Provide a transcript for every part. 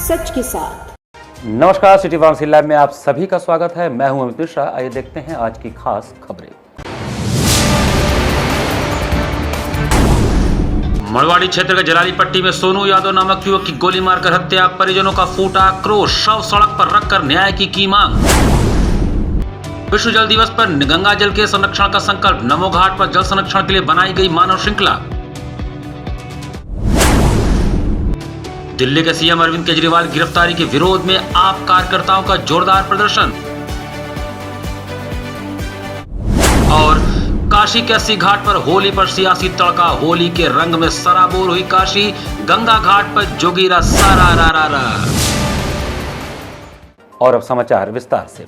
सच के साथ। नमस्कार, सिटी वाराणसी लाइव में आप सभी का स्वागत है। मैं हूं अमित मिश्रा। आइए देखते हैं आज की खास खबरें। मड़वाड़ी क्षेत्र के जलाली पट्टी में सोनू यादव नामक युवक की गोली मारकर हत्या, परिजनों का फूटा आक्रोश, शव सड़क पर रखकर न्याय की मांग। विश्व जल दिवस पर गंगा जल के संरक्षण का संकल्प, नमो घाट पर जल संरक्षण के लिए बनाई गई मानव श्रृंखला। दिल्ली के सीएम अरविंद केजरीवाल गिरफ्तारी के विरोध में आप कार्यकर्ताओं का जोरदार प्रदर्शन। और काशी के अस्सी घाट पर होली पर सियासी तड़का, होली के रंग में सराबोर हुई काशी, गंगा घाट पर जोगीरा सारा रा रा रा। और अब समाचार विस्तार से।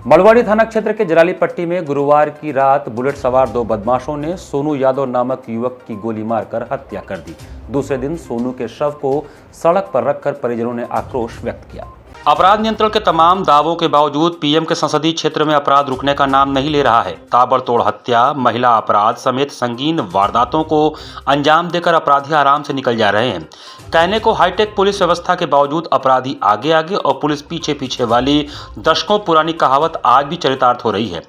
मड़वाड़ी थाना क्षेत्र के जलाली पट्टी में गुरुवार की रात बुलेट सवार दो बदमाशों ने सोनू यादव नामक युवक की गोली मारकर हत्या कर दी। दूसरे दिन सोनू के शव को सड़क पर रखकर परिजनों ने आक्रोश व्यक्त किया। अपराध नियंत्रण के तमाम दावों के बावजूद पीएम के संसदीय क्षेत्र में अपराध रुकने का नाम नहीं ले रहा है। ताबड़तोड़ हत्या, महिला अपराध समेत संगीन वारदातों को अंजाम देकर अपराधी आराम से निकल जा रहे हैं। कहने को हाईटेक पुलिस व्यवस्था के बावजूद अपराधी आगे आगे और पुलिस पीछे पीछे वाली दशकों पुरानी कहावत आज भी चरितार्थ हो रही है।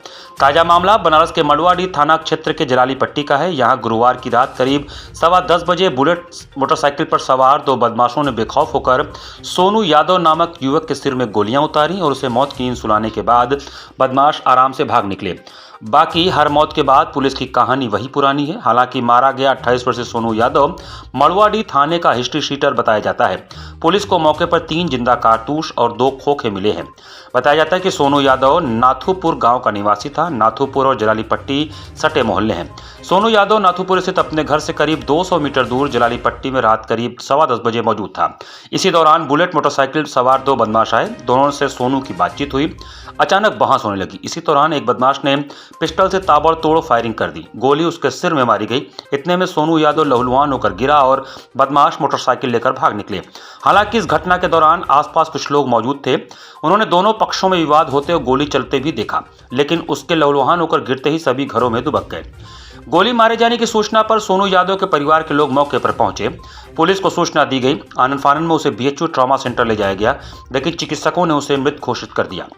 ताजा मामला बनारस के मड़वाड़ी थाना क्षेत्र के जलाली पट्टी का है। यहाँ गुरुवार की रात करीब 10:15 बजे बुलेट मोटरसाइकिल पर सवार दो बदमाशों ने बेखौफ होकर सोनू यादव नामक युवक के सिर में गोलियां उतारी और उसे मौत की नींद सुलाने के बाद बदमाश आराम से भाग निकले। बाकी हर मौत के बाद पुलिस की कहानी वही पुरानी है। हालांकि मारा गया 28 वर्षीय सोनू यादव मड़वाड़ी थाने का हिस्ट्री शीटर बताया जाता है। पुलिस को मौके पर 3 जिंदा कारतूस और 2 खोखे मिले हैं। बताया जाता है कि सोनू यादव नाथुपुर गांव का निवासी था। नाथुपुर और जलाली पट्टी सटे मोहल्ले हैं। सोनू यादव नाथुपुर स्थित अपने घर से करीब 200 मीटर दूर जलाली पट्टी में रात करीब 10:15 बजे मौजूद था। इसी दौरान बुलेट मोटरसाइकिल सवार 2 बदमाश आए। दोनों से सोनू की बातचीत हुई। अचानक बहस होने लगी। इसी दौरान एक बदमाश ने पिस्टल से ताबड़तोड़ फायरिंग कर दी। गोली उसके सिर में मारी गई। इतने में सोनू यादव लहूलुहान होकर गिरा और बदमाश मोटरसाइकिल लेकर भाग निकले। हालांकि इस घटना के दौरान आसपास कुछ लोग मौजूद थे। उन्होंने दोनों पक्षों में विवाद होते और गोली चलते भी देखा, लेकिन उसके लहूलुहान होकर गिरते ही सभी घरों में दुबक गए। गोली मारे जाने की सूचना पर सोनू यादव के परिवार के लोग मौके पर पहुंचे। पुलिस को सूचना दी गई। आनंद फानन में उसे बीएचयू ट्रॉमा सेंटर ले जाया गया, लेकिन चिकित्सकों ने उसे मृत घोषित कर दिया।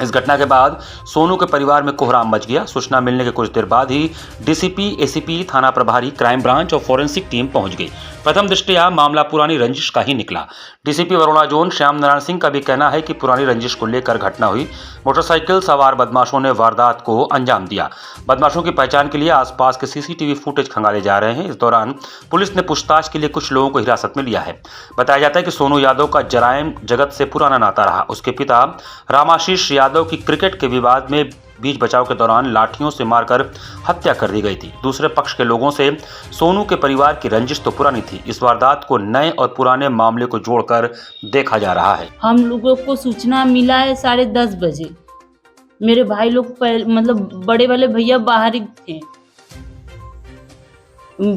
इस घटना के बाद सोनू के परिवार में कोहराम मच गया। सूचना मिलने के कुछ देर बाद ही डीसीपी, एसीपी, थाना प्रभारी, क्राइम ब्रांच और फोरेंसिक टीम पहुंच गई। प्रथम दृष्टया मामला पुरानी रंजिश का ही निकला। डीसीपी वरुणा जोन श्याम नारायण सिंह का भी कहना है कि पुरानी रंजिश को लेकर घटना हुई। मोटरसाइकिल सवार बदमाशों ने वारदात को अंजाम दिया। बदमाशों की पहचान के लिए आसपास के सीसीटीवी फुटेज खंगाले जा रहे हैं। इस दौरान पुलिस ने पूछताछ के लिए कुछ लोगों को हिरासत में लिया है। बताया जाता है कि सोनू यादव का जराइम जगत से पुराना नाता रहा। उसके पिता रामाशीष यादव की क्रिकेट के विवाद में बीच बचाव के दौरान लाठियों से मारकर हत्या कर दी गई थी। दूसरे पक्ष के लोगों से सोनू के परिवार की रंजिश तो पुरानी थी। इस वारदात को नए और पुराने मामले को जोड़कर देखा जा रहा है। हम लोगों को सूचना मिला है 10:30 बजे। मेरे भाई लोग मतलब बड़े वाले भैया बाहर ही थे।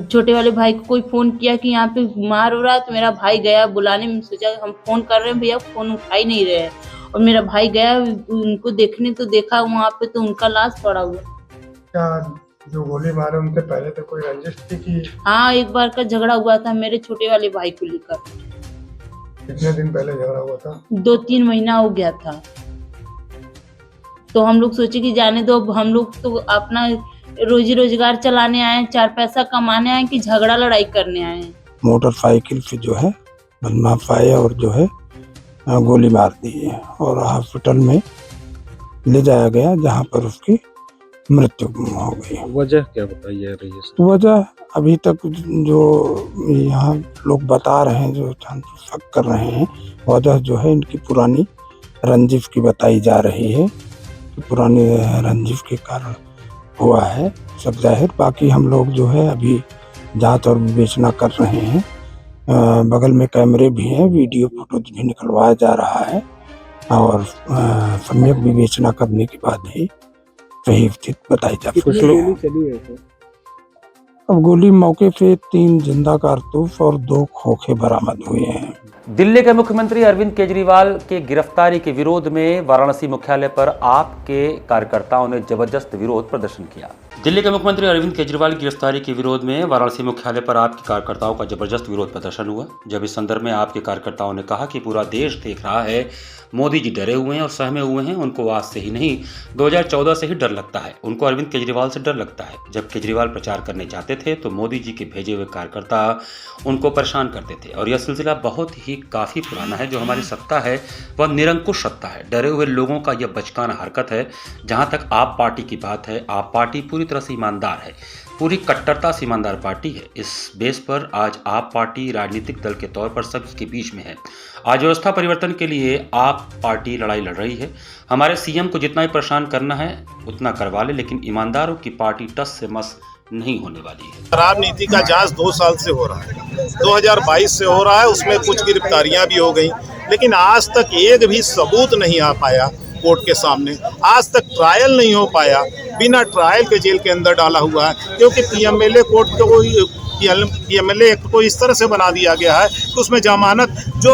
छोटे वाले भाई को कोई फोन किया कि यहाँ पे मार हो रहा है, तो मेरा भाई गया बुलाने में। सोचा हम फोन कर रहे हैं, भैया फोन उठा ही नहीं रहे। और मेरा भाई गया उनको देखने, तो देखा वहाँ पे तो उनका लाश पड़ा हुआ। क्या जो गोली मारे उनसे पहले तो कोई रंजिश थी कि? हाँ, एक बार का झगड़ा हुआ था मेरे छोटे वाले भाई को लेकर। कितने दिन पहले झगड़ा हुआ था? 2-3 महीना हो गया था। तो हम लोग सोचे कि जाने दो, हम लोग तो अपना रोजी रोजगार चलाने आए हैं, 4 पैसा कमाने आए कि झगड़ा लड़ाई करने आए हैं। मोटरसाइकिल से जो है बदमाश आए और जो है गोली मार दी है और हॉस्पिटल में ले जाया गया, जहां पर उसकी मृत्यु हो गई। वजह क्या बताई जा रही है? वजह अभी तक जो यहाँ लोग बता रहे हैं, जो शक कर रहे हैं, वजह जो है इनकी पुरानी रंजिश की बताई जा रही है कि पुरानी रंजिश के कारण हुआ है सब जाहिर। बाकी हम लोग जो है अभी जांच और विवेचना कर रहे हैं। बगल में कैमरे भी हैं, वीडियो फोटोज भी निकलवाया जा रहा है और सम्यक विवेचना करने के बाद ही सही स्थिति बताई जा सकती है। अब गोली मौके पे 3 जिंदा कारतूस और 2 खोखे बरामद हुए हैं। दिल्ली के मुख्यमंत्री अरविंद केजरीवाल के गिरफ्तारी के विरोध में वाराणसी मुख्यालय पर आप के कार्यकर्ताओं ने जबरदस्त विरोध प्रदर्शन किया। दिल्ली के मुख्यमंत्री अरविंद केजरीवाल की गिरफ्तारी के विरोध में वाराणसी मुख्यालय पर आपके कार्यकर्ताओं का जबरदस्त विरोध प्रदर्शन हुआ। जब इस संदर्भ में आपके कार्यकर्ताओं ने कहा कि पूरा देश देख रहा है, मोदी जी डरे हुए हैं और सहमे हुए हैं, उनको आज से ही नहीं 2014 से ही डर लगता है, उनको अरविंद केजरीवाल से डर लगता है। जब केजरीवाल प्रचार करने जाते थे तो मोदी जी के भेजे हुए कार्यकर्ता उनको परेशान करते थे और यह सिलसिला बहुत ही काफ़ी पुराना है। जो हमारी सत्ता है वह निरंकुश सत्ता है, डरे हुए लोगों का यह बचकाना हरकत है। जहाँ तक आप पार्टी की बात है, आप पार्टी पूरी तरह से ईमानदार है, पूरी कट्टरता से ईमानदार पार्टी है। इस बेस पर आज आप पार्टी राजनीतिक दल के तौर पर सभी के बीच में है। आज व्यवस्था परिवर्तन के लिए आप पार्टी लड़ाई लड़ रही है। हमारे सीएम को जितना ही परेशान करना है उतना करवा ले, लेकिन ईमानदारों की पार्टी टस से मस नहीं होने वाली है। शराब नीति का जांच 2 साल से हो रहा है, 2022 से हो रहा है, उसमें कुछ गिरफ्तारियां भी हो गई, लेकिन आज तक एक भी सबूत नहीं आ पाया कोर्ट के सामने। आज तक ट्रायल नहीं हो पाया, बिना ट्रायल के जेल के अंदर डाला हुआ है, क्योंकि पीएमएलए कोर्ट को पीएमएलए एक्ट को इस तरह से बना दिया गया है कि उसमें जमानत जो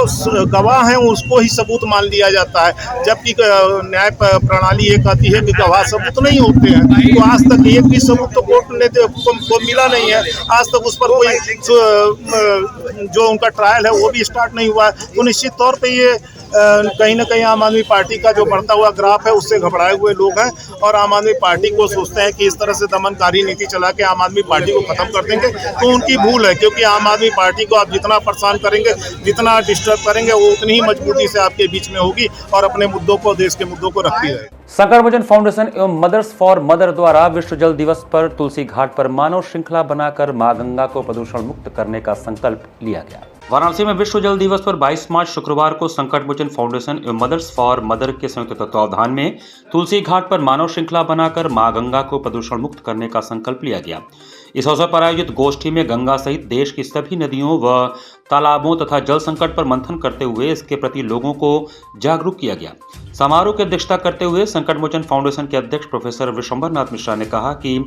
गवाह हैं उसको ही सबूत मान लिया जाता है, जबकि न्याय प्रणाली ये कहती है कि गवाह सबूत नहीं होते हैं। तो आज तक एक भी सबूत तो कोर्ट ने को मिला नहीं है। आज तक उस पर कोई जो उनका ट्रायल है वो भी स्टार्ट नहीं हुआ है। तो निश्चित तौर पर ये कहीं ना कहीं आम आदमी पार्टी का जो बढ़ता हुआ ग्राफ है उससे घबराए हुए लोग हैं और आम आदमी पार्टी को सोचते हैं कि इस तरह से दमनकारी नीति चला के आम आदमी पार्टी को खत्म कर देंगे। तो उनकी भूल है, क्योंकि आम आदमी पार्टी को आप जितना परेशान करेंगे, जितना डिस्टर्ब करेंगे, वो उतनी ही मजबूती से आपके बीच में होगी और अपने मुद्दों को, देश के मुद्दों को रखती रहेगी। संकट मोचन फाउंडेशन एवं मदर्स फॉर मदर द्वारा विश्व जल दिवस पर तुलसी घाट पर मानव श्रृंखला बनाकर मां गंगा को प्रदूषण मुक्त करने का संकल्प लिया गया। वाराणसी में विश्व जल दिवस पर 22 मार्च शुक्रवार को संकट मोचन फाउंडेशन एवं मदर्स फॉर मदर के संयुक्त तत्वावधान में तुलसी घाट पर मानव श्रृंखला बनाकर मां गंगा को प्रदूषण मुक्त करने का संकल्प लिया गया। इस अवसर पर आयोजित गोष्ठी में गंगा सहित देश की सभी नदियों व तालाबों तथा जल संकट पर मंथन करते हुए इसके प्रति लोगों को जागरूक किया गया। समारोह की अध्यक्षता करते हुए संकट मोचन फाउंडेशन के अध्यक्ष प्रोफेसर विशंबर नाथ मिश्रा ने कहा कि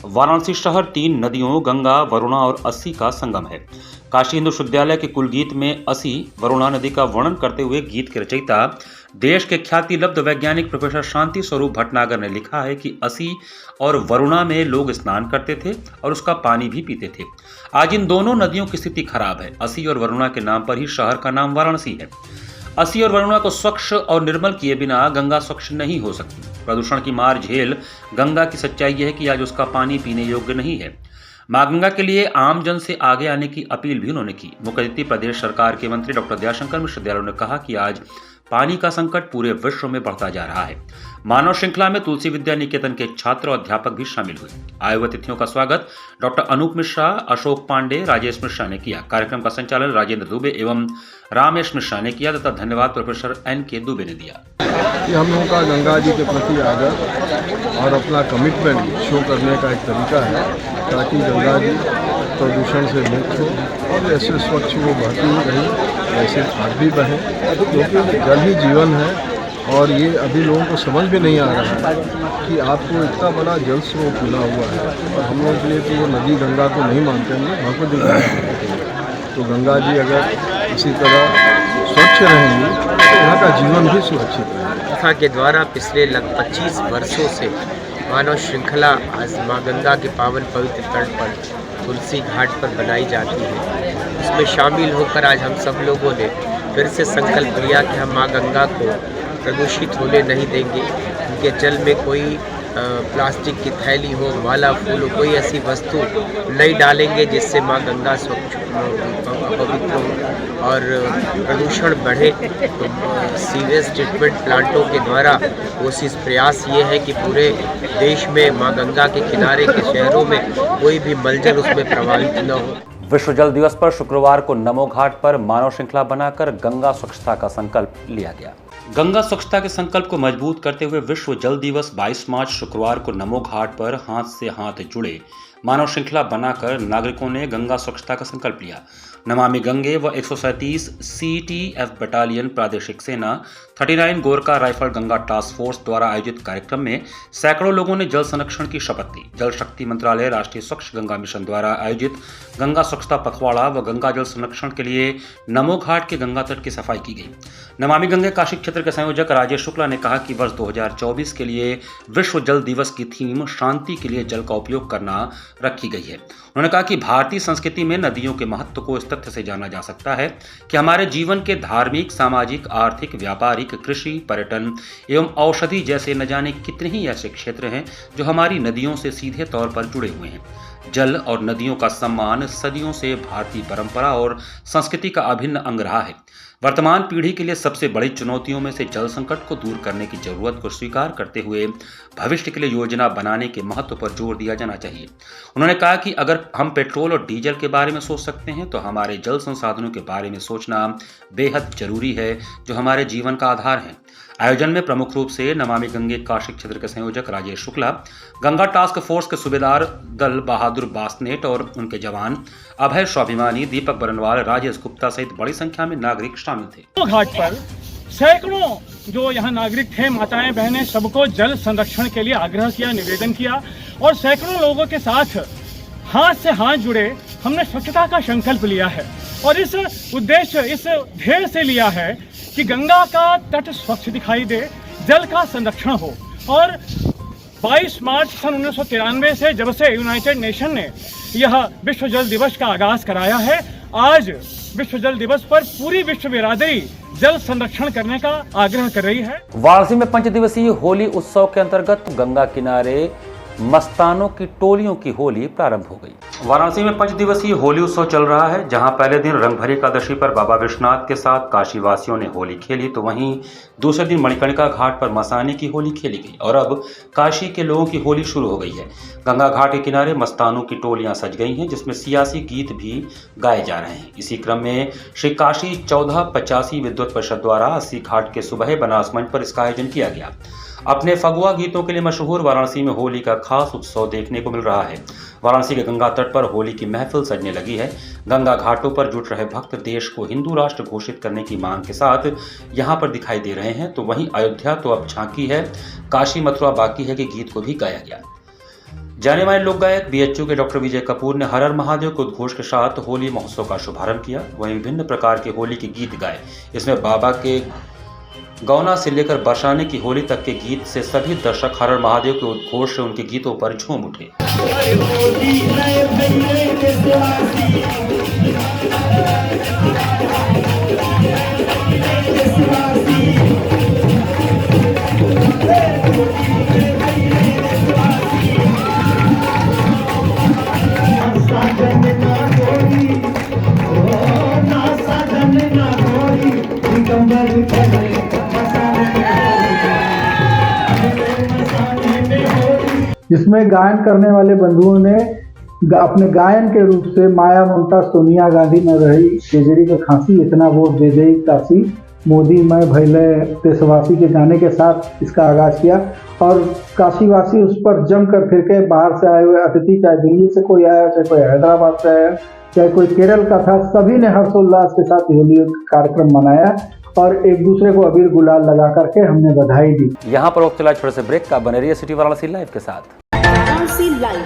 वाराणसी शहर 3 नदियों गंगा, वरुणा और अस्सी का संगम है। काशी हिंदू विश्वविद्यालय के कुल गीत में अस्सी वरुणा नदी का वर्णन करते हुए गीत के रचयिता देश के ख्याति लब्ध वैज्ञानिक प्रोफेसर शांति स्वरूप भटनागर ने लिखा है कि अस्सी और वरुणा में लोग स्नान करते थे और उसका पानी भी पीते थे। आज इन दोनों नदियों की स्थिति खराब है। अस्सी और वरुणा के नाम पर ही शहर का नाम वाराणसी है। अस्सी और वरुणा को स्वच्छ और निर्मल किए बिना गंगा स्वच्छ नहीं हो सकती। प्रदूषण की मार झेल गंगा की सच्चाई यह है कि आज उसका पानी पीने योग्य नहीं है। मां गंगा के लिए आम जन से आगे आने की अपील भी उन्होंने की। मुख्य अतिथि प्रदेश सरकार के मंत्री डॉक्टर दयाशंकर मिश्र दयाल ने कहा कि आज पानी का संकट पूरे विश्व में बढ़ता जा रहा है। मानव श्रृंखला में तुलसी विद्या निकेतन के छात्र और अध्यापक भी शामिल हुए। आए हुए अतिथियों का स्वागत डॉक्टर अनूप मिश्रा, अशोक पांडे, राजेश मिश्रा ने किया। कार्यक्रम का संचालन राजेंद्र दुबे एवं रामेश मिश्रा ने किया तथा धन्यवाद प्रोफेसर NK दुबे ने दिया। हम लोगों का गंगा जी के प्रति आदर और अपना कमिटमेंट शो करने का एक तरीका है, ताकि गंगा जी प्रदूषण से मुक्त हो और ऐसे स्वच्छ वो बहती ही रही, ऐसे आग भी बहे, क्योंकि जल ही जीवन है। और ये अभी लोगों को समझ में नहीं आ रहा है कि आपको इतना बड़ा जल स्रोत मिला हुआ है और हम लोगों के लिए तो वो नदी गंगा को नहीं मानते हैं, भगवत जी। तो गंगा जी अगर इसी तरह स्वच्छ रहेंगी तो यहाँ का जीवन भी सुरक्षित रहेगा। संस्था के द्वारा पिछले लगभग 25 वर्षों से मानव श्रृंखला आज माँ गंगा के पावन पवित्र तट पर तुलसी घाट पर बनाई जाती है। उसमें शामिल होकर आज हम सब लोगों ने फिर से संकल्प लिया कि हम माँ गंगा को प्रदूषित होने नहीं देंगे। उनके जल में कोई प्लास्टिक की थैली हो, माला फूल हो, कोई ऐसी वस्तु नहीं डालेंगे जिससे माँ गंगा स्वच्छ पवित्र हो और प्रदूषण बढ़े। तो सीवेज ट्रीटमेंट प्लांटों के द्वारा कोशिश प्रयास ये है कि पूरे देश में माँ गंगा के किनारे के शहरों में कोई भी मलजल उसमें प्रभावित न हो। विश्व जल दिवस पर शुक्रवार को नमो घाट पर मानव श्रृंखला बनाकर गंगा स्वच्छता का संकल्प लिया गया। गंगा स्वच्छता के संकल्प को मजबूत करते हुए विश्व जल दिवस 22 मार्च शुक्रवार को नमो घाट पर हाथ से हाथ जुड़े मानव श्रृंखला बनाकर नागरिकों ने गंगा स्वच्छता का संकल्प लिया। नमामि गंगे व 137 CTF बटालियन प्रादेशिक सेना 39 Gorkha rifle Ganga task force द्वारा आयोजित कार्यक्रम में सैकड़ों लोगों ने जल संरक्षण की शपथ ली। जल शक्ति मंत्रालय, राष्ट्रीय स्वच्छ गंगा मिशन द्वारा आयोजित गंगा स्वच्छता पखवाड़ा व गंगा जल संरक्षण के लिए नमो घाट के गंगा तट की सफाई की गई। नमामि गंगे काशी क्षेत्र के संयोजक राजेश शुक्ला ने कहा कि वर्ष 2024 के लिए विश्व जल दिवस की थीम शांति के लिए जल का उपयोग करना रखी गई है। उन्होंने कहा कि भारतीय संस्कृति में नदियों के महत्व को इस तथ्य से जाना जा सकता है कि हमारे जीवन के धार्मिक, सामाजिक, आर्थिक, व्यापारिक, कृषि, पर्यटन एवं औषधि जैसे न जाने कितने ही ऐसे क्षेत्र हैं जो हमारी नदियों से सीधे तौर पर जुड़े हुए हैं। जल और नदियों का सम्मान सदियों से भारतीय परंपरा और संस्कृति का अभिन्न अंग रहा है। वर्तमान पीढ़ी के लिए सबसे बड़ी चुनौतियों में से जल संकट को दूर करने की जरूरत को स्वीकार करते हुए भविष्य के लिए योजना बनाने के महत्व पर जोर दिया जाना चाहिए। उन्होंने कहा कि अगर हम पेट्रोल और डीजल के बारे में सोच सकते हैं तो हमारे जल संसाधनों के बारे में सोचना बेहद जरूरी है, जो हमारे जीवन का आधार है। आयोजन में प्रमुख रूप से नमामि गंगे काशी क्षेत्र के संयोजक राजेश शुक्ला, गंगा टास्क फोर्स के सूबेदार दल बहादुर बासनेट और उनके जवान अभय स्वाभिमानी, दीपक बरनवाल, राजेश गुप्ता सहित बड़ी संख्या में नागरिक शामिल थे। घाट पर सैकड़ों जो यहाँ नागरिक थे, माताएं बहनें, सबको जल संरक्षण के लिए आग्रह किया, निवेदन किया और सैकड़ों लोगों के साथ हाथ से हाथ जुड़े हमने स्वच्छता का संकल्प लिया है। और इस उद्देश्य, इस ध्येय से लिया है कि गंगा का तट स्वच्छ दिखाई दे, जल का संरक्षण हो। और 22 मार्च सन 1993 से जब से यूनाइटेड नेशन ने यह विश्व जल दिवस का आगाज कराया है, आज विश्व जल दिवस पर पूरी विश्व बिरादरी जल संरक्षण करने का आग्रह कर रही है। वाराणसी में 5 दिवसीय होली उत्सव के अंतर्गत गंगा किनारे मस्तानों की टोलियों की होली प्रारंभ हो गई। वाराणसी में 5 दिवसीय होली उत्सव चल रहा है, जहां पहले दिन रंगभरी एकादशी पर बाबा विश्वनाथ के साथ काशी वासियों ने होली खेली, तो वहीं दूसरे दिन मणिकर्णिका घाट पर मसाने की होली खेली गई और अब काशी के लोगों की होली शुरू हो गई है। गंगा घाट के किनारे मस्तानों की टोलियां सज गई हैं, जिसमें सियासी गीत भी गाए जा रहे हैं। इसी क्रम में श्री काशी 1485 विद्वत परिषद द्वारा 80 घाट के सुबह बनास मंच पर इसका आयोजन किया गया। अपने फगुआ गीतों के लिए मशहूर वाराणसी में होली का खास उत्सव देखने को मिल रहा है। वाराणसी के गंगा तट पर होली की महफिल सजने लगी है। गंगा घाटों पर जुट रहे भक्त देश को हिंदू राष्ट्र घोषित करने की मांग के साथ यहां पर दिखाई दे रहे हैं, तो वहीं अयोध्या तो अब झांकी है, काशी मथुरा बाकी है कि गीत को भी गाया गया। जाने माने लोक गायक बीएचयू के डॉक्टर विजय कपूर ने हर हर महादेव के उद्घोष के साथ होली महोत्सव का शुभारंभ किया। वहीं विभिन्न प्रकार के होली के गीत गाए। इसमें बाबा के गौना से लेकर बरसाने की होली तक के गीत से सभी दर्शक हर हर महादेव के उद्घोष से उनके गीतों पर झूम उठे। जिसमें गायन करने वाले बंधुओं ने अपने गायन के रूप से माया ममता सोनिया गांधी न रही केजरी के खांसी इतना वोट दे दे काशी मोदी मैं भैले देशवासी के गाने के साथ इसका आगाज किया और काशीवासी उस पर जमकर फिर के बाहर से आए हुए अतिथि, चाहे दिल्ली से कोई आया, चाहे कोई हैदराबाद से आया, चाहे कोई केरल का था, सभी ने हर्षोल्लास के साथ होली कार्यक्रम मनाया और एक दूसरे को अबीर गुलाल लगा करके हमने बधाई दी। यहाँ पर वक्त चला छोटे से ब्रेक का। बने रहिए सिटी वाराणसी लाइव के साथ। वाराणसी लाइव,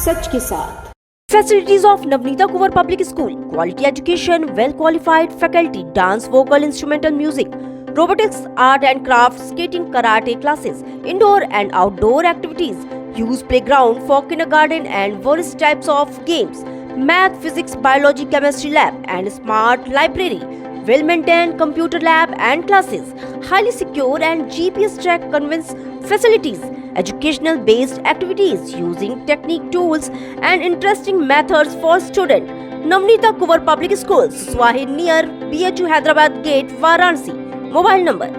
सच के साथ। Facilities of Navneeta Kuvar Public School, quality education, well qualified faculty, dance, vocal, instrumental music, robotics, art and crafts, skating, karate classes, indoor and outdoor activities, use playground for kindergarten and various types of games, math, physics, biology, chemistry lab and smart library, well maintained computer lab and classes, highly secure and GPS track convince facilities, educational based activities using technique tools and interesting methods for students. Navneeta Kuvar Public Schools, Swahid near BHU Hyderabad Gate, Varanasi. Mobile number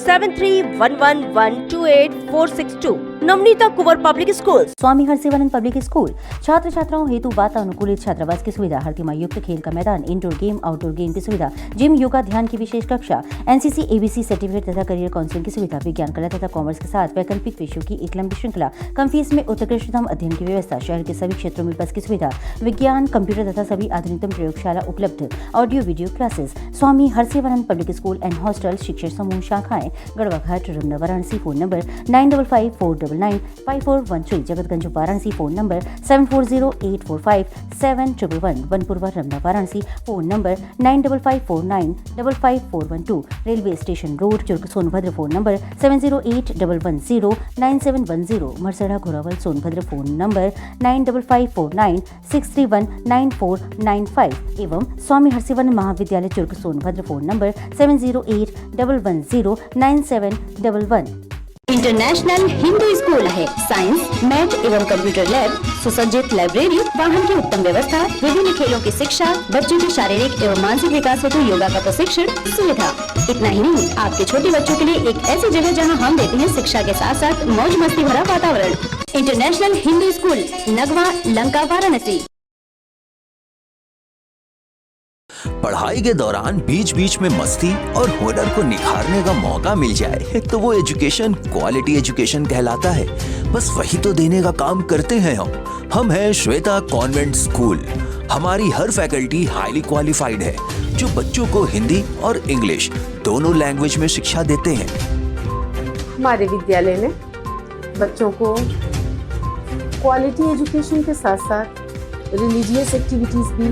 7311128462. Navneeta Kunwar public school, Swami Harsivanand public school, छात्र छात्राओं हेतु वातानुकूलित छात्रावास की सुविधा, हर युक्त खेल का मैदान, इंडोर गेम आउटडोर गेम की सुविधा, जिम, योगा, ध्यान की विशेष कक्षा, एनसीसी, एबीसी सर्टिफिकेट तथा करियर काउंसलिंग की सुविधा, विज्ञान, कला तथा कॉमर्स के साथ वैकल्पिक विषयों की एक लंबी श्रृंखला, कम फीस में उत्कृष्टतम अध्ययन की व्यवस्था, शहर के सभी क्षेत्रों में बस की सुविधा, विज्ञान, कंप्यूटर तथा सभी आधुनिकतम प्रयोगशाला उपलब्ध, audio video classes, Swami Harsivanand public school and hostel, शिक्षक समूह, शाखाएं Garhwa Ghat, Ramna, Varanasi. Phone number 9554995413, Jagatganj Varanasi. Phone number 7408457111, Vanpurwa, Ramna, Varanasi. Phone number 9554955412, railway station road, Churk, Sonbhadra. Phone number 7081109710, Marsara, Ghorawal, Sonbhadra. Phone number 955496319495 एवं Swami Harsivanand Mahavidyalaya, Churk, Sonbhadra. Phone number 7081109711। International Hindu school है। साइंस, मैथ एवं कंप्यूटर लैब, सुसज्जित लाइब्रेरी, वाहन की उत्तम व्यवस्था, विभिन्न खेलों की शिक्षा, बच्चों के शारीरिक एवं मानसिक विकास हेतु योगा का प्रशिक्षण सुविधा। इतना ही नहीं, आपके छोटे बच्चों के लिए एक ऐसी जगह जहां हम देते हैं शिक्षा के साथ साथ मौज मस्ती भरा वातावरण। International Hindu school, Nagwa, Lanka, Varanasi. पढ़ाई के दौरान बीच बीच में मस्ती और हुनर को निखारने का मौका मिल जाए तो वो एजुकेशन क्वालिटी एजुकेशन कहलाता है। बस वही तो देने का काम करते हैं हम हैं श्वेता कॉन्वेंट स्कूल। हमारी हर फैकल्टी हाईली क्वालिफाइड है जो बच्चों को हिंदी और इंग्लिश दोनों लैंग्वेज में शिक्षा देते हैं। हमारे विद्यालय में बच्चों को क्वालिटी एजुकेशन के साथ साथ रिलीजियस एक्टिविटीज भी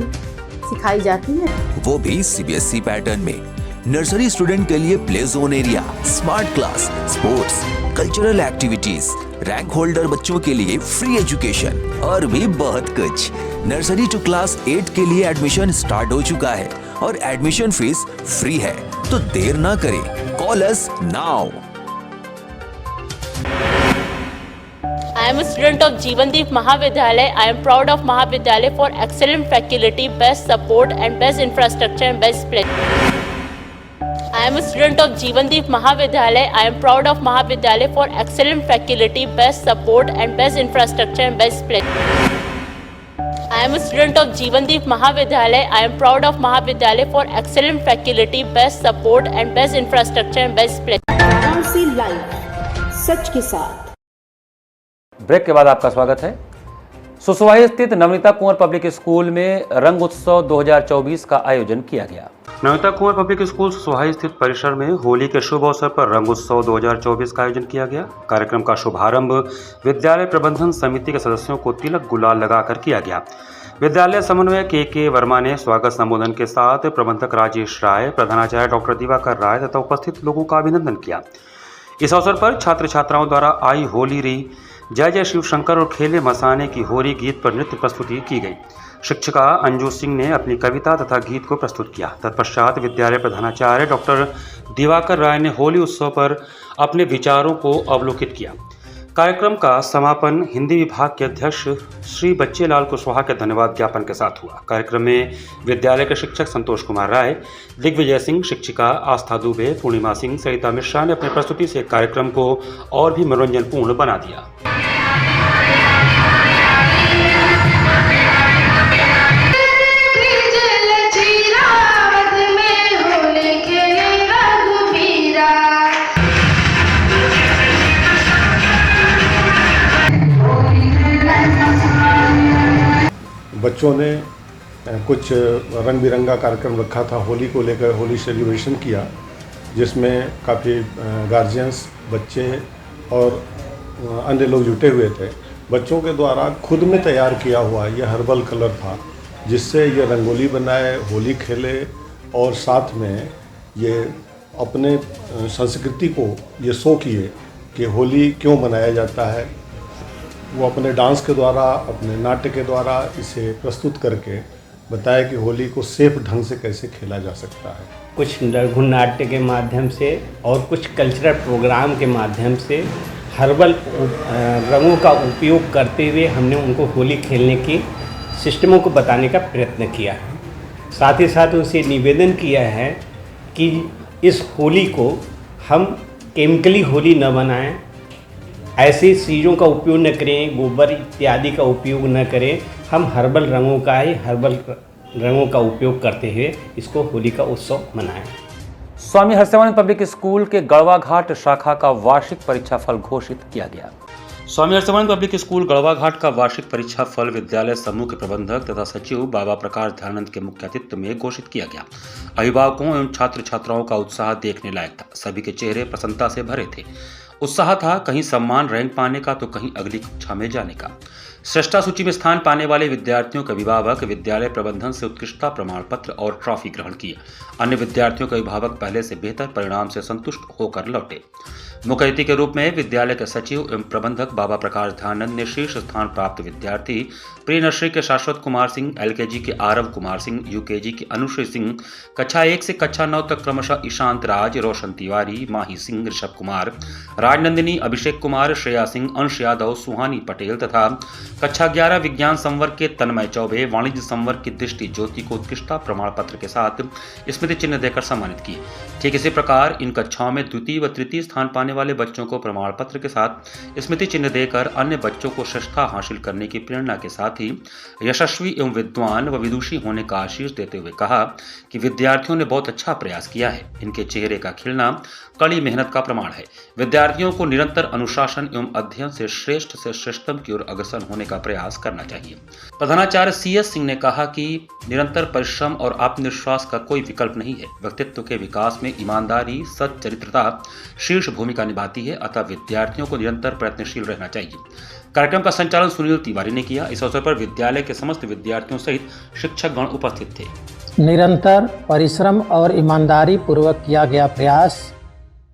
सिखाई जाती है, वो भी सीबीएसई पैटर्न में। नर्सरी स्टूडेंट के लिए play zone area, smart class, sports, cultural activities, rank holder बच्चों के लिए फ्री एजुकेशन और भी बहुत कुछ। नर्सरी टू क्लास 8 के लिए एडमिशन स्टार्ट हो चुका है और एडमिशन फीस फ्री है, तो देर ना करें, call us now. I am a student of Jeevandeep Mahavidyalay. I am proud of Mahavidyalay for excellent faculty, best support and best infrastructure and best place. I am a student of Jeevandeep Mahavidyalay. I am proud of Mahavidyalay for excellent faculty, best support and best infrastructure and best place. I am a student of Jeevandeep Mahavidyalay. I am proud of Mahavidyalay for excellent faculty, best support and best infrastructure and best place. Varanasi live, सच के साथ। Break के बाद आपका स्वागत है। सुसवाई स्थित नवनीता कुंवर public school में रंग उत्सव 2024 का आयोजन किया गया। नवनीता कुंवर पब्लिक स्कूल सुसवाई स्थित परिसर में होली के शुभ अवसर पर रंग उत्सव 2024 का आयोजन किया गया। कार्यक्रम का शुभारंभ विद्यालय प्रबंधन समिति के सदस्यों को तिलक गुलाल लगाकर किया गया। विद्यालय समन्वयक के वर्मा ने स्वागत संबोधन के साथ प्रबंधक राजेश राय, प्रधानाचार्य डॉक्टर दिवाकर राय तथा उपस्थित लोगों का अभिनंदन किया। इस अवसर पर छात्र छात्राओं द्वारा आई होली री, जय जय शिव शंकर और खेले मसाने की होली गीत पर नृत्य प्रस्तुति की गई। शिक्षिका अंजू सिंह ने अपनी कविता तथा गीत को प्रस्तुत किया। तत्पश्चात विद्यालय प्रधानाचार्य डॉक्टर दिवाकर राय ने होली उत्सव पर अपने विचारों को अवलोकित किया। कार्यक्रम का समापन हिंदी विभाग के अध्यक्ष श्री बच्चेलाल कुशवाहा के धन्यवाद ज्ञापन के साथ हुआ। कार्यक्रम में विद्यालय के शिक्षक संतोष कुमार राय, दिग्विजय सिंह, शिक्षिका आस्था दुबे, पूर्णिमा सिंह, सरिता मिश्रा ने अपनी प्रस्तुति से कार्यक्रम को और भी मनोरंजनपूर्ण बना दिया। बच्चों ने कुछ रंग बिरंगा कार्यक्रम रखा था, होली को लेकर होली सेलिब्रेशन किया, जिसमें काफ़ी गार्जियंस, बच्चे और अन्य लोग जुटे हुए थे। बच्चों के द्वारा खुद में तैयार किया हुआ ये हर्बल कलर था, जिससे ये रंगोली बनाए, होली खेले और साथ में ये अपने संस्कृति को ये शो किए कि होली क्यों मनाया जाता है। वो अपने डांस के द्वारा, अपने नाट्य के द्वारा इसे प्रस्तुत करके बताया कि होली को सेफ ढंग से कैसे खेला जा सकता है। कुछ लघु नाट्य के माध्यम से और कुछ कल्चरल प्रोग्राम के माध्यम से हर्बल रंगों का उपयोग करते हुए हमने उनको होली खेलने की सिस्टमों को बताने का प्रयत्न किया है। साथ ही साथ उनसे निवेदन किया है कि इस होली को हम केमिकली होली न बनाएं, ऐसी चीज़ों का उपयोग न करें, गोबर इत्यादि का उपयोग न करें। हम हर्बल रंगों का उपयोग करते हुए इसको होली का उत्सव मनाएं। स्वामी हर्षिवानंद पब्लिक स्कूल के गढ़वा घाट शाखा का वार्षिक परीक्षा फल घोषित किया गया। स्वामी हर्षिवानंद पब्लिक स्कूल गढ़वा घाट का वार्षिक परीक्षा फल विद्यालय समूह के प्रबंधक तथा सचिव बाबा प्रकाश ध्यानंद के मुख्य अतिथि में घोषित किया गया। अभिभावकों एवं छात्र छात्राओं का उत्साह देखने लायक था। सभी के चेहरे प्रसन्नता से भरे थे। उत्साह था कहीं सम्मान रैंक पाने का तो कहीं अगली कक्षा में जाने का। श्रेष्ठता सूची में स्थान पाने वाले विद्यार्थियों के अभिभावक विद्यालय प्रबंधन से उत्कृष्टता प्रमाण पत्र और ट्रॉफी ग्रहण किए। अन्य विद्यार्थियों के अभिभावक पहले से बेहतर परिणाम से संतुष्ट होकर लौटे। मुख्य अतिथि के रूप में विद्यालय के सचिव एवं प्रबंधक बाबा प्रकाश ध्यानंद ने शीर्ष स्थान प्राप्त विद्यार्थी प्री नर्सरी के शाश्वत कुमार सिंह, एलकेजी के आरव कुमार सिंह, यूकेजी के अनुश्री सिंह, कक्षा 1 से कक्षा 9 तक क्रमशः ईशांत राज, रोशन तिवारी, माही सिंह, ऋषभ कुमार, राजनंदिनी, अभिषेक कुमार, श्रेया सिंह, अंश यादव, सुहानी पटेल तथा कक्षा 11 विज्ञान संवर्ग के तन्मय चौबे, वाणिज्य संवर्ग की दृष्टि ज्योति को उत्कृष्टता प्रमाण पत्र के साथ स्मृति चिन्ह देकर सम्मानित किए। ठीक इसी प्रकार इन कक्षाओं में द्वितीय व तृतीय स्थान पाने वाले बच्चों को प्रमाण पत्र के साथ स्मृति चिन्ह देकर अन्य बच्चों को श्रेष्ठता हासिल करने की प्रेरणा के साथ ही यशस्वी एवं विद्वान व विदुषी होने का आशीष देते हुए कहा कि विद्यार्थियों ने बहुत अच्छा प्रयास किया है। इनके चेहरे का खिलना कड़ी मेहनत का प्रमाण है। विद्यार्थियों को निरंतर अनुशासन एवं अध्ययन से श्रेष्ठतम की ओर अग्रसर होने का प्रयास करना चाहिए। प्रधानाचार्य CS सिंह ने कहा कि निरंतर परिश्रम और आत्मविश्वास का कोई विकल्प नहीं है। व्यक्तित्व के विकास में ईमानदारी, सच्चरित्रता शीर्ष भूमिका निभाती है, अतः विद्यार्थियों को निरंतर प्रयत्नशील रहना चाहिए। कार्यक्रम का संचालन सुनील तिवारी ने किया। इस अवसर पर विद्यालय के समस्त विद्यार्थियों सहित शिक्षकगण उपस्थित थे। निरंतर परिश्रम और ईमानदारी पूर्वक किया गया प्रयास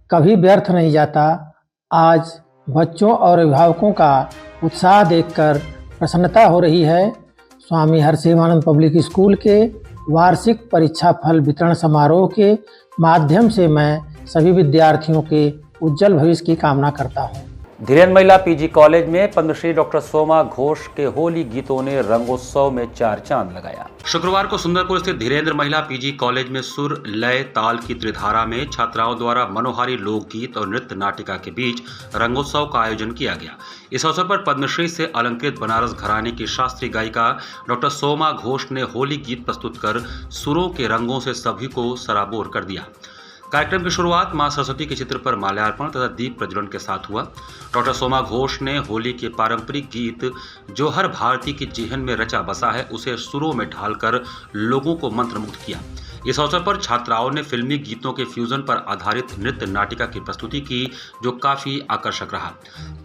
कभी व्यर्थ नहीं जाता। आज बच्चों और अभिभावकों का उत्साह देखकर प्रसन्नता हो रही है। स्वामी हर्षिवानंद पब्लिक स्कूल के वार्षिक परीक्षा फल वितरण समारोह के माध्यम से मैं सभी विद्यार्थियों के उज्जवल भविष्य की कामना करता हूँ। धीरेन्द्र महिला PG कॉलेज में पद्मश्री डॉक्टर सोमा घोष के होली गीतों ने रंगोत्सव में 4 चांद लगाया। शुक्रवार को सुंदरपुर स्थित धीरेन्द्र महिला PG कॉलेज में सुर, लय, ताल की त्रिधारा में छात्राओं द्वारा मनोहारी लोकगीत और नृत्य नाटिका के बीच रंगोत्सव का आयोजन किया गया। इस अवसर पर पद्मश्री से अलंकृत बनारस घराने की शास्त्रीय गायिका डॉक्टर सोमा घोष ने होली गीत प्रस्तुत कर सुरों के रंगों से सभी को सराबोर कर दिया। कार्यक्रम की शुरुआत मां सरस्वती के चित्र पर माल्यार्पण तथा दीप प्रज्वलन के साथ हुआ। डॉक्टर सोमा घोष ने होली के पारंपरिक गीत जो हर भारतीय की जेहन में रचा बसा है उसे सुरों में ढालकर लोगों को मंत्रमुग्ध किया। इस अवसर पर छात्राओं ने फिल्मी गीतों के फ्यूजन पर आधारित नृत्य नाटिका की प्रस्तुति की जो काफी आकर्षक रहा।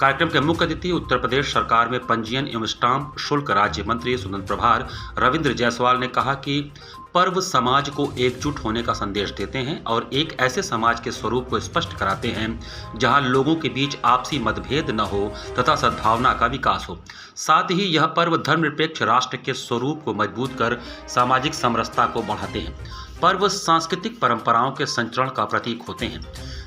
कार्यक्रम के मुख्य अतिथि उत्तर प्रदेश सरकार में पंजीयन एवं स्टाम्प शुल्क राज्य मंत्री स्वतंत्र प्रभार रविंद्र जायसवाल ने कहा कि पर्व समाज को एकजुट होने का संदेश देते हैं और एक ऐसे समाज के स्वरूप को स्पष्ट कराते हैं जहां लोगों के बीच आपसी मतभेद न हो तथा सद्भावना का विकास हो। साथ ही यह पर्व धर्मनिरपेक्ष राष्ट्र के स्वरूप को मजबूत कर सामाजिक समरसता को बढ़ाते हैं। पर्व सांस्कृतिक परंपराओं के संचरण का प्रतीक होते हैं।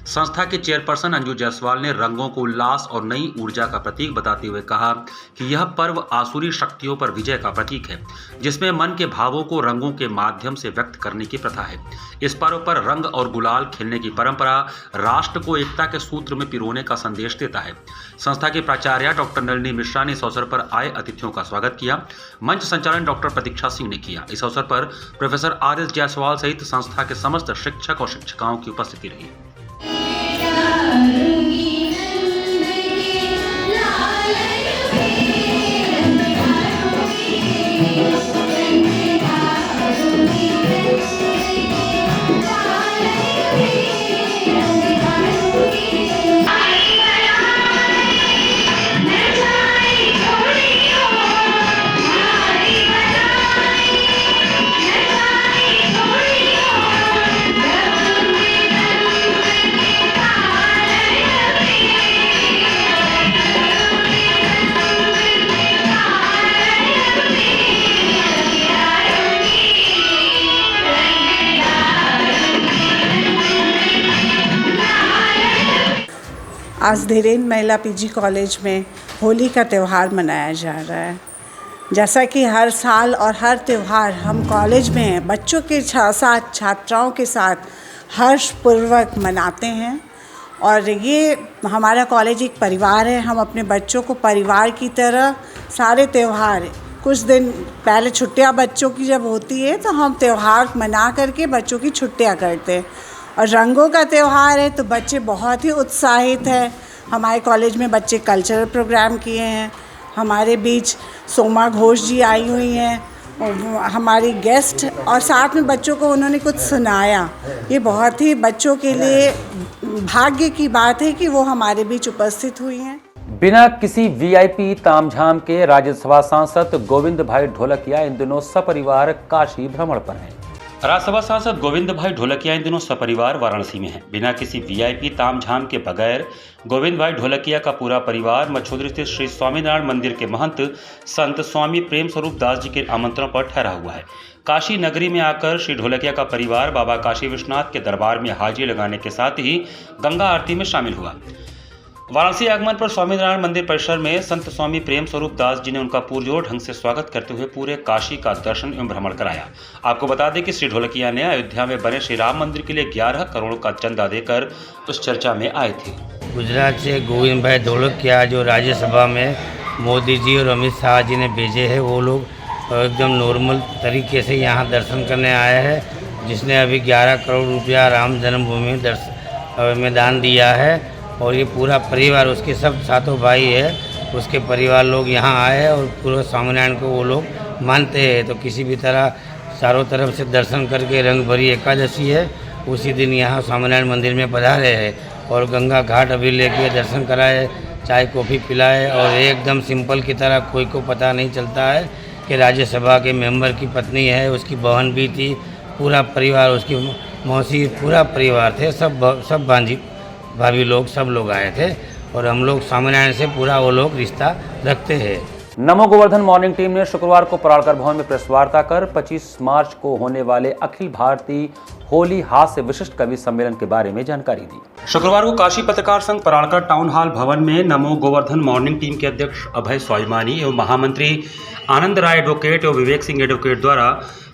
संस्था के चेयरपर्सन अंजू जायसवाल ने रंगों को उल्लास और नई ऊर्जा का प्रतीक बताते हुए कहा कि यह पर्व आसुरी शक्तियों पर विजय का प्रतीक है, जिसमें मन के भावों को रंगों के माध्यम से व्यक्त करने की प्रथा है। इस पर्व पर रंग और गुलाल खेलने की परंपरा राष्ट्र को एकता के सूत्र में पिरोने का संदेश देता है। संस्था की प्राचार्य डॉक्टर नलिनी मिश्रा ने इस अवसर पर आए अतिथियों का स्वागत किया। मंच संचालन डॉक्टर प्रतीक्षा सिंह ने किया। इस अवसर पर प्रोफेसर RS जायसवाल सहित संस्था के समस्त शिक्षक और शिक्षिकाओं की उपस्थिति रही। आज धीरेन्द्र महिला PG कॉलेज में होली का त्यौहार मनाया जा रहा है। जैसा कि हर साल और हर त्यौहार हम कॉलेज में बच्चों के साथ छात्राओं के साथ हर्षपूर्वक मनाते हैं और ये हमारा कॉलेज एक परिवार है। हम अपने बच्चों को परिवार की तरह सारे त्यौहार, कुछ दिन पहले छुट्टियां बच्चों की जब होती है तो हम त्यौहार मना करके बच्चों की छुट्टियां करते हैं। और रंगों का त्यौहार है तो बच्चे बहुत ही उत्साहित हैं। हमारे कॉलेज में बच्चे कल्चरल प्रोग्राम किए हैं। हमारे बीच सोमा घोष जी आई हुई हैं, हमारी गेस्ट, और साथ में बच्चों को उन्होंने कुछ सुनाया। ये बहुत ही बच्चों के लिए भाग्य की बात है कि वो हमारे बीच उपस्थित हुई हैं। बिना किसी वीआईपी तामझाम के राज्यसभा सांसद गोविंद भाई ढोलकिया इन दिनों सपरिवार काशी भ्रमण पर हैं। राज्यसभा सांसद गोविंद भाई ढोलकिया इन दिनों सपरिवार वाराणसी में हैं। बिना किसी वीआईपी तामझाम के बगैर गोविंद भाई ढोलकिया का पूरा परिवार मच्छोद्री स्थित श्री स्वामीनारायण मंदिर के महंत संत स्वामी प्रेम स्वरूप दास जी के आमंत्रण पर ठहरा हुआ है। काशी नगरी में आकर श्री ढोलकिया का परिवार बाबा काशी विश्वनाथ के दरबार में हाजिरी लगाने के साथ ही गंगा आरती में शामिल हुआ। वाराणसी आगमन पर स्वामीनारायण मंदिर परिसर में संत स्वामी प्रेम स्वरूप दास जी ने उनका पुरजोर ढंग से स्वागत करते हुए पूरे काशी का दर्शन एवं भ्रमण कराया। आपको बता दें कि श्री ढोलकिया ने अयोध्या में बने श्री राम मंदिर के लिए 11 करोड़ का चंदा देकर उस चर्चा में आए थे। गुजरात से गोविंद भाई ढोलकिया जो राज्यसभा में मोदी जी और अमित शाह जी ने भेजे हैं, वो लोग एकदम नॉर्मल तरीके से यहाँ दर्शन करने आए हैं, जिसने अभी 11 करोड़ रुपया राम जन्मभूमि में दान दिया है। और ये पूरा परिवार, उसके सब सातों भाई है, उसके परिवार लोग यहाँ आए हैं और पूरे स्वामीनारायण को वो लोग मानते हैं। तो किसी भी तरह चारों तरफ से दर्शन करके रंग भरी एकादशी है, उसी दिन यहाँ स्वामीनारायण मंदिर में पधारे हैं और गंगा घाट अभी लेके दर्शन कराए, चाय कॉफ़ी पिलाए। और एकदम सिंपल की तरह कोई को पता नहीं चलता है कि राज्यसभा के मेंबर की पत्नी है, उसकी बहन भी थी, पूरा परिवार, उसकी मौसी, पूरा परिवार थे, सब भांजी भाभी लोग, सब लोग आए थे। और हम लोग स्वामीनारायण से पूरा वो लोग रिश्ता रखते हैं। नमो गोवर्धन मॉर्निंग टीम ने शुक्रवार को पराड़कर भवन में प्रेस वार्ता कर 25 मार्च को होने वाले अखिल भारतीय होली हास्य विशिष्ट कवि सम्मेलन के बारे में जानकारी दी। शुक्रवार को काशी पत्रकार संघ पराड़कर टाउन हॉल भवन में नमो गोवर्धन मॉर्निंग टीम के अध्यक्ष अभय स्वाभिमानी एवं महामंत्री आनंद राय एडवोकेट एवं विवेक सिंह एडवोकेट द्वारा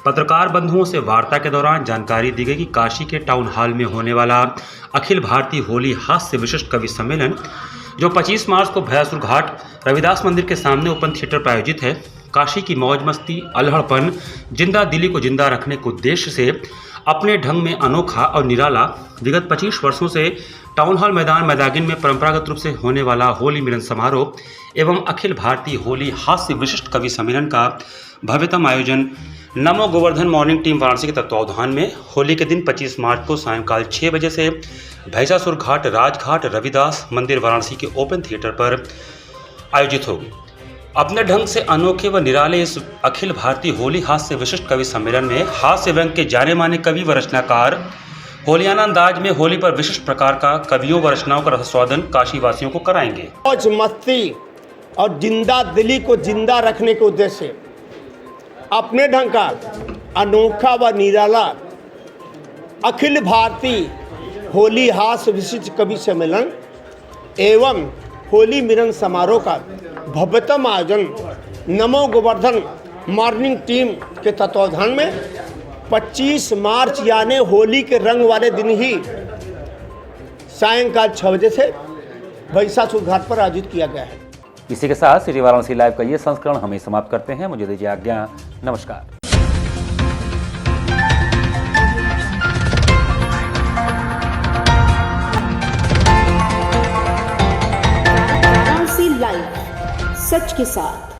पत्रकार बंधुओं से वार्ता के दौरान जानकारी दी गई कि काशी के टाउन हॉल में होने वाला अखिल भारतीय होली हास्य विशिष्ट कवि सम्मेलन जो 25 मार्च को भयासुर घाट रविदास मंदिर के सामने ओपन थिएटर पर आयोजित है, काशी की मौज मस्ती, अल्हड़पन, जिंदा दिली को जिंदा रखने के उद्देश्य से अपने ढंग में अनोखा और निराला विगत 25 वर्षों से टाउन हॉल मैदान मैदागिन में परंपरागत रूप से होने वाला होली मिलन समारोह एवं अखिल भारतीय होली हास्य विशिष्ट कवि सम्मेलन का भव्यतम आयोजन नमो गोवर्धन मॉर्निंग टीम वाराणसी के तत्वावधान में होली के दिन 25 मार्च को सायंकाल 6 बजे से भैंसासुर घाट राजघाट रविदास मंदिर वाराणसी के ओपन थिएटर पर आयोजित होगी। अपने ढंग से अनोखे व निराले इस अखिल भारतीय होली हास्य विशिष्ट कवि सम्मेलन में हास्य व्यंग के जाने माने कवि व रचनाकार होलियाना अंदाज में होली पर विशिष्ट प्रकार का कवियों व रचनाओं का रसस्वादन काशी वासियों को कराएंगे। मौज मस्ती और जिंदा दिली को जिंदा रखने के उद्देश्य से अपने ढंग का अनोखा व निराला अखिल भारतीय होली हास्य विशिष्ट कवि सम्मेलन एवं होली मिलन समारोह का भव्यतम आयोजन नमो गोवर्धन मॉर्निंग टीम के तत्वावधान में 25 मार्च यानी होली के रंग वाले दिन ही सायंकाल 6 बजे से भैंसासुर घाट पर आयोजित किया गया है। इसी के साथ सिटी वाराणसी लाइव का ये संस्करण हमें समाप्त करते हैं। मुझे दीजिए आज्ञा। नमस्कार। वाराणसी लाइव, सच के साथ।